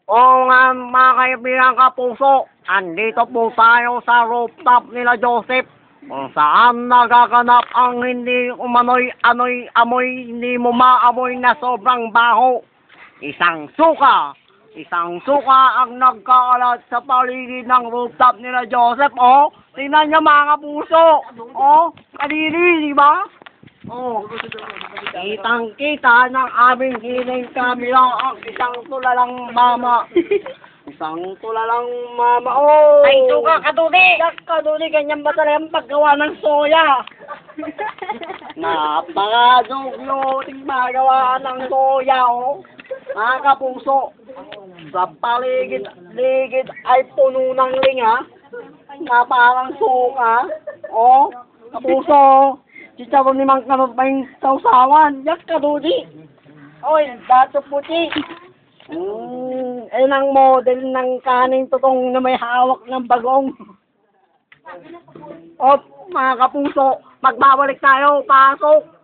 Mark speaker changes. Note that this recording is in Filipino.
Speaker 1: Oo nga mga kaibigan kapuso, andito po tayo sa rooftop nila Joseph kung saan nagaganap ang hindi amoy, hindi mo maamoy na sobrang baho. Isang suka ang nagkaalat sa paligid ng rooftop nila Joseph. Oh, tingnan niyo mga kapuso. Oh, kadiri, di ba? Oh, kitang-kita ng aming hiling camera ang isang tulalang mama. Isang tulalang mama. Oh!
Speaker 2: Ay, suka, kaduli!
Speaker 1: Yak, kaduli, ganyan ba talaga ang paggawa ng soya? Napakadugyo, magawa ng soya, oh. Mga kapuso, sa paligid ay puno ng linga na parang suka. Oh, kapuso, chicharon ni Mang Kanumpay sausawan. Yak kaduli. Oy, dato puti. Ayun ang model ng kaning tutong na may hawak ng bagong. O, mga kapuso, magbabalik tayo. Pasok.